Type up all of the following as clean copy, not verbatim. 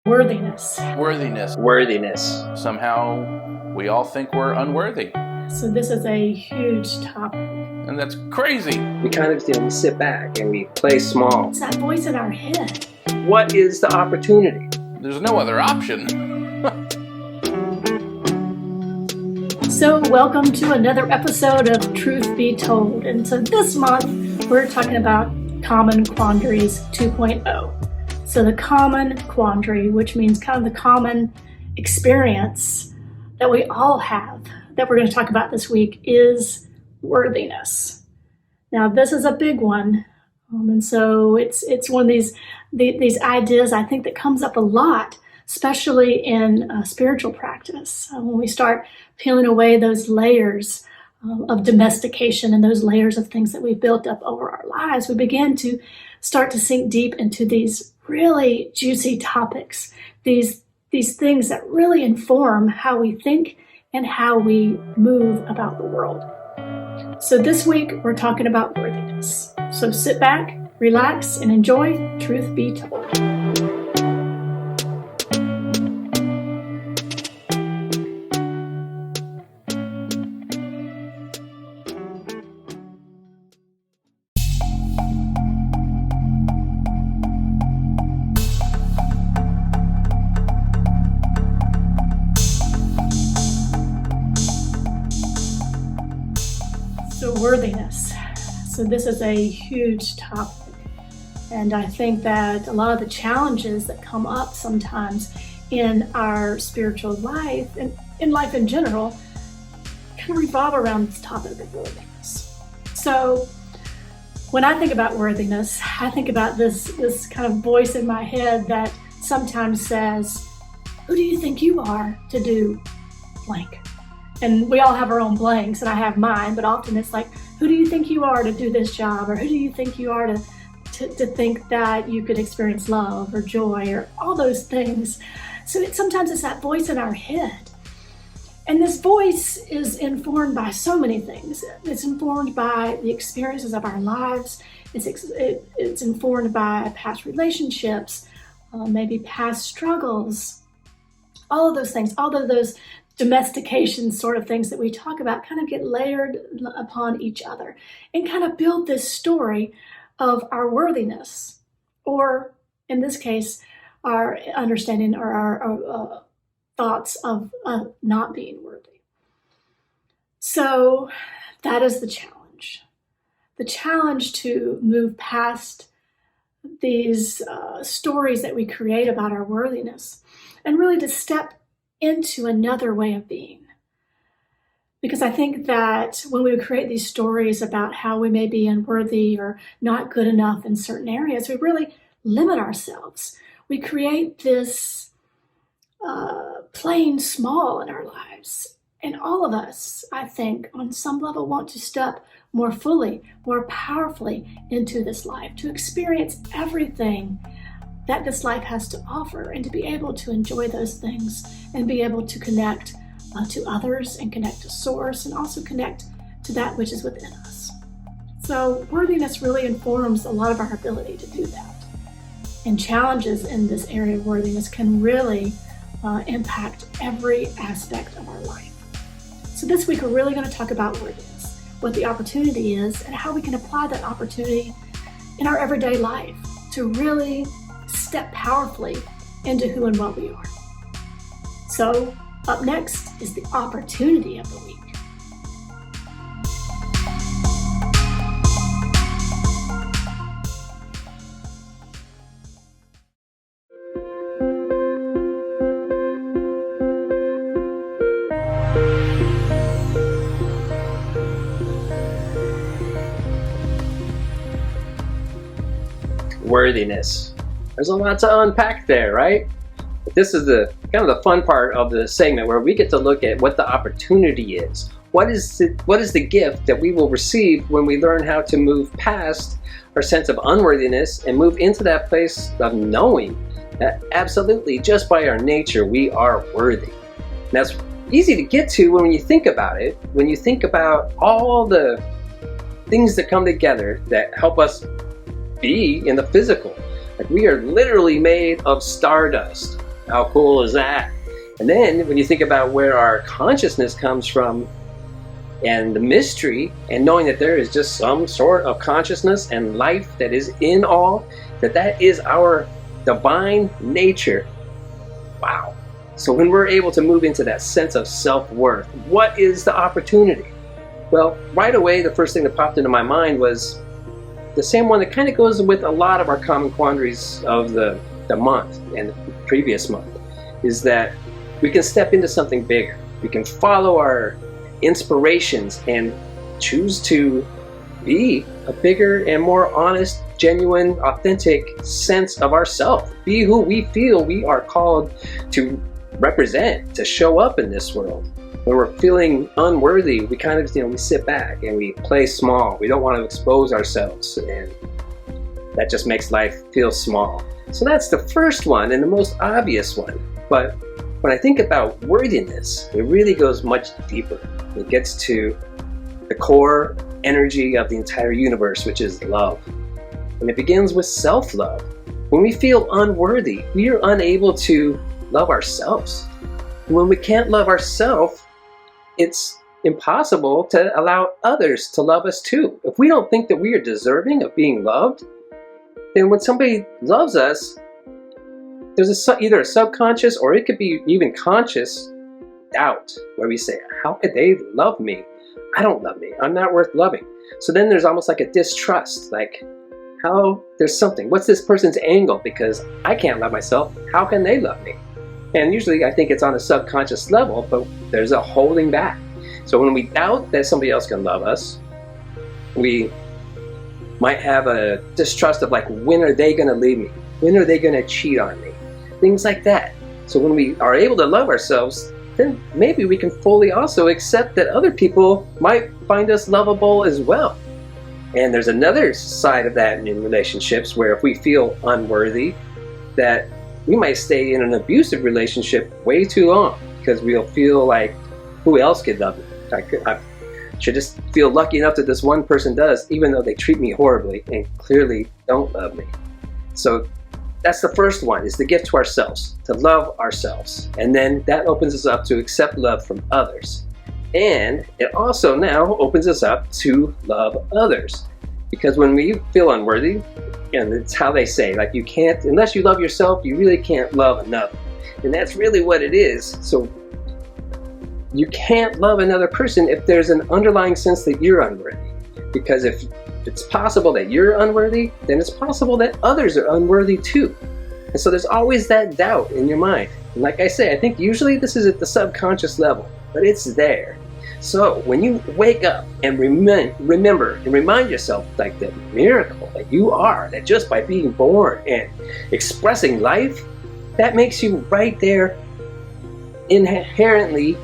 Worthiness. Worthiness. Worthiness. Somehow we all think we're unworthy. So this is a huge topic. And that's crazy. We kind of we sit back and we play small. It's that voice in our head. What is the opportunity? There's no other option. So welcome to another episode of Truth Be Told. And so this month we're talking about Common Quandaries 2.0. So the common quandary, which means kind of the common experience that we all have, that we're going to talk about this week, is worthiness. Now this is a big one, and so it's one of these ideas I think that comes up a lot, especially in spiritual practice. When we start peeling away those layers of domestication and those layers of things that we've built up over our lives, we begin to start to sink deep into these really juicy topics, these things that really inform how we think and how we move about the world. So this week we're talking about worthiness. So sit back, relax, and enjoy Truth Be Told. Worthiness. So this is a huge topic, and I think that a lot of the challenges that come up sometimes in our spiritual life and in life in general kind of revolve around this topic of worthiness. So when I think about worthiness, I think about this kind of voice in my head that sometimes says, "Who do you think you are to do blank?" And we all have our own blanks, and I have mine, but often it's like, who do you think you are to do this job? Or who do you think you are to think that you could experience love or joy or all those things? So sometimes it's that voice in our head. And this voice is informed by so many things. It's informed by the experiences of our lives. It's informed by past relationships, maybe past struggles, all of those things, all of those domestication sort of things that we talk about kind of get layered upon each other and kind of build this story of our worthiness, or in this case, our understanding or our thoughts of not being worthy. So that is the challenge. The challenge to move past these stories that we create about our worthiness and really to step into another way of being. Because I think that when we create these stories about how we may be unworthy or not good enough in certain areas, we really limit ourselves. We create this playing small in our lives. And all of us, I think, on some level want to step more fully, more powerfully into this life, to experience everything that this life has to offer, and to be able to enjoy those things and be able to connect to others and connect to source and also connect to that which is within us. So worthiness really informs a lot of our ability to do that. And challenges in this area of worthiness can really impact every aspect of our life. So this week we're really going to talk about worthiness, what the opportunity is, and how we can apply that opportunity in our everyday life to really step powerfully into who and what we are. So up next is the opportunity of the week. Worthiness. There's a lot to unpack there, right? But this is the kind of the fun part of the segment where we get to look at what the opportunity is. What is the gift that we will receive when we learn how to move past our sense of unworthiness and move into that place of knowing that absolutely, just by our nature, we are worthy. And that's easy to get to when you think about it, when you think about all the things that come together that help us be in the physical. Like, we are literally made of stardust. How cool is that? And then when you think about where our consciousness comes from and the mystery, and knowing that there is just some sort of consciousness and life that is in all, that is our divine nature. Wow. So when we're able to move into that sense of self-worth, what is the opportunity? Well, right away, the first thing that popped into my mind was the same one that kind of goes with a lot of our common quandaries of the month and the previous month, is that we can step into something bigger. We can follow our inspirations and choose to be a bigger and more honest, genuine, authentic sense of ourselves. Be who we feel we are called to represent, to show up in this world. When we're feeling unworthy, we kind of, we sit back and we play small. We don't want to expose ourselves, and that just makes life feel small. So that's the first one and the most obvious one. But when I think about worthiness, it really goes much deeper. It gets to the core energy of the entire universe, which is love. And it begins with self-love. When we feel unworthy, we are unable to love ourselves. And when we can't love ourselves, it's impossible to allow others to love us too. If we don't think that we are deserving of being loved, then when somebody loves us, there's either a subconscious, or it could be even conscious doubt, where we say, how could they love me? I don't love me. I'm not worth loving. So then there's almost like a distrust, like, how, there's something. What's this person's angle? Because I can't love myself. How can they love me? And usually I think it's on a subconscious level, but there's a holding back. So when we doubt that somebody else can love us, we might have a distrust of, like, when are they going to leave me? When are they going to cheat on me? Things like that. So when we are able to love ourselves, then maybe we can fully also accept that other people might find us lovable as well. And there's another side of that in relationships, where if we feel unworthy, that we might stay in an abusive relationship way too long, because we'll feel like, who else could love me? I should just feel lucky enough that this one person does, even though they treat me horribly and clearly don't love me. So that's the first one, is the gift to ourselves, to love ourselves. And then that opens us up to accept love from others. And it also now opens us up to love others. Because when we feel unworthy, and it's how they say, like, you can't, unless you love yourself, you really can't love another. And that's really what it is. So you can't love another person if there's an underlying sense that you're unworthy. Because if it's possible that you're unworthy, then it's possible that others are unworthy too. And so there's always that doubt in your mind. And like I say, I think usually this is at the subconscious level, but it's there. So when you wake up and remember and remind yourself, like, the miracle that you are, that just by being born and expressing life, that makes you right there inherently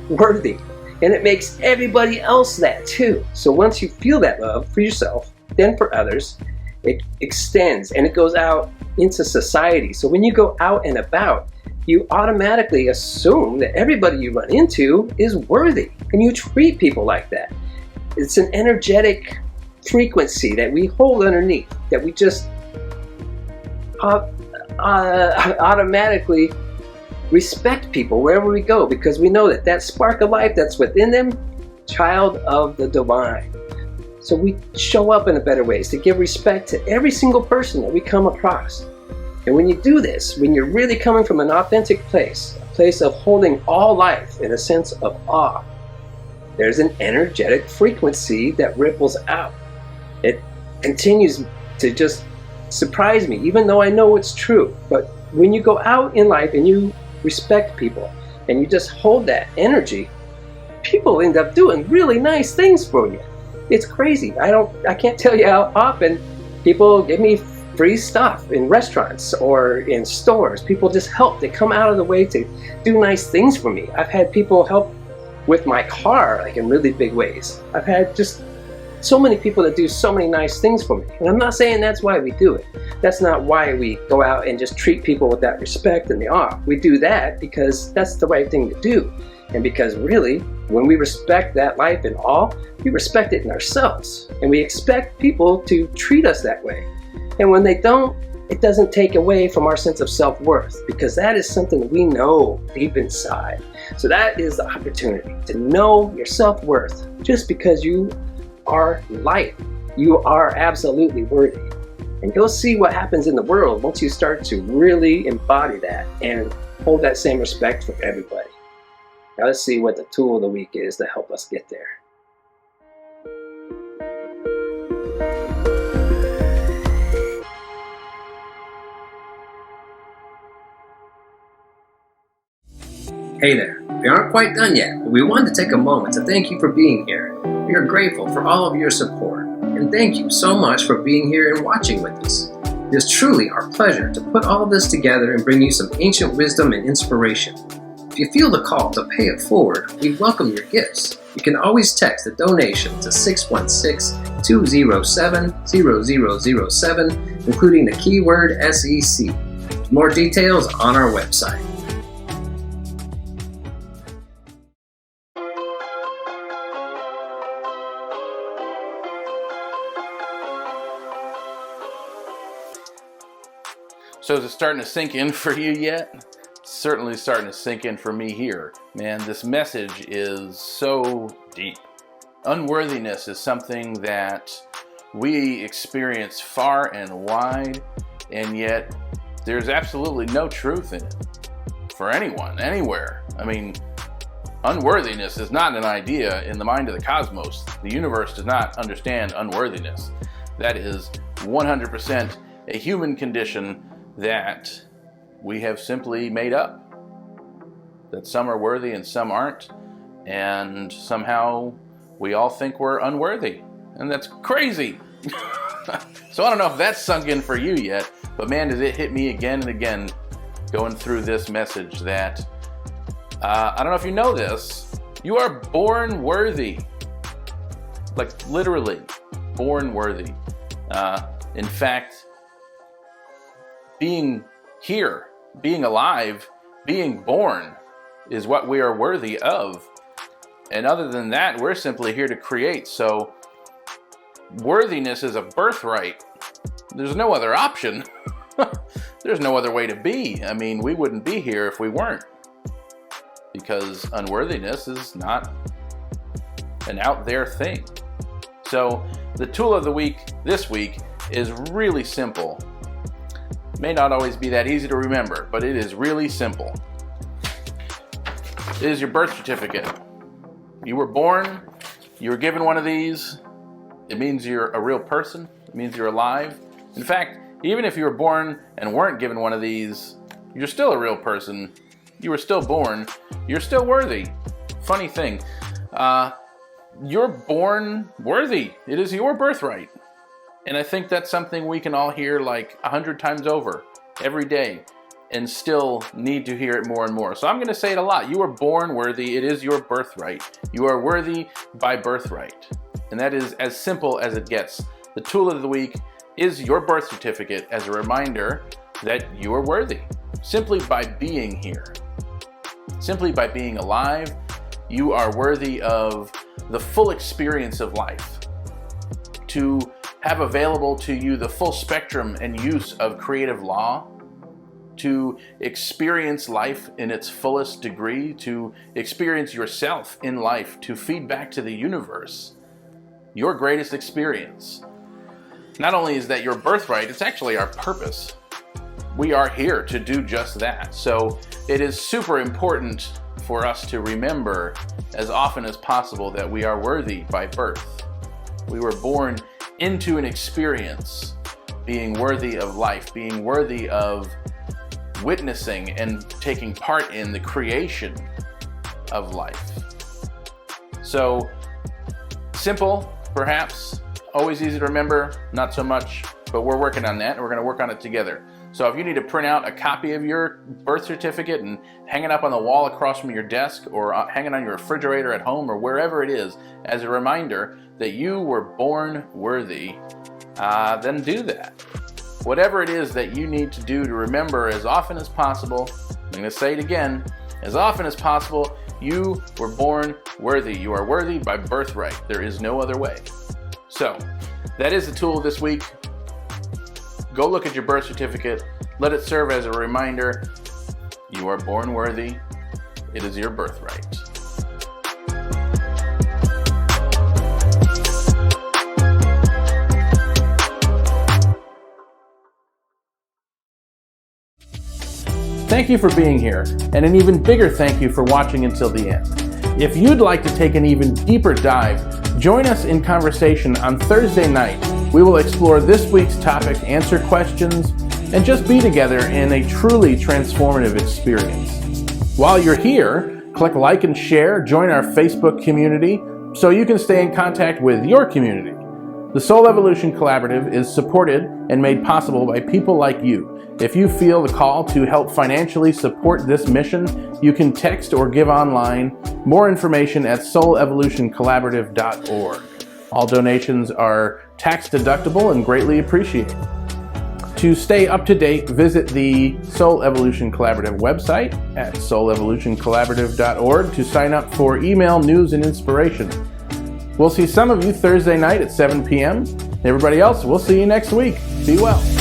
worthy. And it makes everybody else that too. So once you feel that love for yourself, then for others, it extends and it goes out into society. So when you go out and about, you automatically assume that everybody you run into is worthy, and you treat people like that. It's an energetic frequency that we hold underneath, that we just automatically respect people wherever we go, because we know that that spark of life that's within them, child of the divine. So we show up in a better ways to give respect to every single person that we come across. And when you do this, when you're really coming from an authentic place, a place of holding all life in a sense of awe, there's an energetic frequency that ripples out. It continues to just surprise me, even though I know it's true. But when you go out in life and you respect people and you just hold that energy, people end up doing really nice things for you. It's crazy. I can't tell you how often people give me free stuff in restaurants or in stores. People just help. They come out of the way to do nice things for me. I've had people help with my car, like, in really big ways. I've had just so many people that do so many nice things for me. And I'm not saying that's why we do it. That's not why we go out and just treat people with that respect and the awe. We do that because that's the right thing to do. And because really, when we respect that life and awe, we respect it in ourselves. And we expect people to treat us that way. And when they don't, it doesn't take away from our sense of self-worth, because that is something we know deep inside. So that is the opportunity to know your self-worth. Just because you are light, you are absolutely worthy. And you'll see what happens in the world once you start to really embody that and hold that same respect for everybody. Now let's see what the tool of the week is to help us get there. Hey there, we aren't quite done yet, but we wanted to take a moment to thank you for being here. We are grateful for all of your support, and thank you so much for being here and watching with us. It is truly our pleasure to put all of this together and bring you some ancient wisdom and inspiration. If you feel the call to pay it forward, we welcome your gifts. You can always text a donation to 616-207-0007, including the keyword SEC. More details on our website. So is it starting to sink in for you yet? It's certainly starting to sink in for me here. Man, this message is so deep. Unworthiness is something that we experience far and wide, and yet there's absolutely no truth in it for anyone, anywhere. I mean, unworthiness is not an idea in the mind of the cosmos. The universe does not understand unworthiness. That is 100% a human condition that we have simply made up. That some are worthy and some aren't, and somehow we all think we're unworthy, and that's crazy. So I don't know if that's sunk in for you yet, but man, does it hit me again and again going through this message that I don't know if you know this, you are born worthy. Like literally born worthy. In fact, being here, being alive, being born is what we are worthy of. And other than that, we're simply here to create. So worthiness is a birthright. There's no other option. There's no other way to be. I mean, we wouldn't be here if we weren't. Because unworthiness is not an out there thing. So the tool of the week this week is really simple. May not always be that easy to remember, but it is really simple. It is your birth certificate. You were born, you were given one of these. It means you're a real person. It means you're alive. In fact, even if you were born and weren't given one of these, you're still a real person. You were still born. You're still worthy. Funny thing, you're born worthy. It is your birthright. And I think that's something we can all hear like 100 times over every day and still need to hear it more and more. So I'm going to say it a lot. You are born worthy. It is your birthright. You are worthy by birthright. And that is as simple as it gets. The tool of the week is your birth certificate as a reminder that you are worthy. Simply by being here. Simply by being alive, you are worthy of the full experience of life. To have available to you the full spectrum and use of creative law, to experience life in its fullest degree, to experience yourself in life, to feed back to the universe your greatest experience. Not only is that your birthright, it's actually our purpose. We are here to do just that. So it is super important for us to remember as often as possible that we are worthy by birth. We were born into an experience, being worthy of life, being worthy of witnessing and taking part in the creation of life. So simple, perhaps, always easy to remember, not so much, but we're working on that and we're going to work on it together. So if you need to print out a copy of your birth certificate and hang it up on the wall across from your desk or hang it on your refrigerator at home or wherever it is as a reminder that you were born worthy, then do that. Whatever it is that you need to do to remember as often as possible, I'm going to say it again, as often as possible, you were born worthy. You are worthy by birthright. There is no other way. So that is the tool this week. Go look at your birth certificate. Let it serve as a reminder. You are born worthy. It is your birthright. Thank you for being here, and an even bigger thank you for watching until the end. If you'd like to take an even deeper dive, join us in conversation on Thursday night. We will explore this week's topic, answer questions, and just be together in a truly transformative experience. While you're here, click like and share, join our Facebook community so you can stay in contact with your community. The Soul Evolution Collaborative is supported and made possible by people like you. If you feel the call to help financially support this mission, you can text or give online. More information at soulevolutioncollaborative.org. All donations are tax deductible and greatly appreciated. To stay up to date, visit the Soul Evolution Collaborative website at soulevolutioncollaborative.org to sign up for email news and inspiration. We'll see some of you Thursday night at 7 p.m. Everybody else, we'll see you next week. Be well.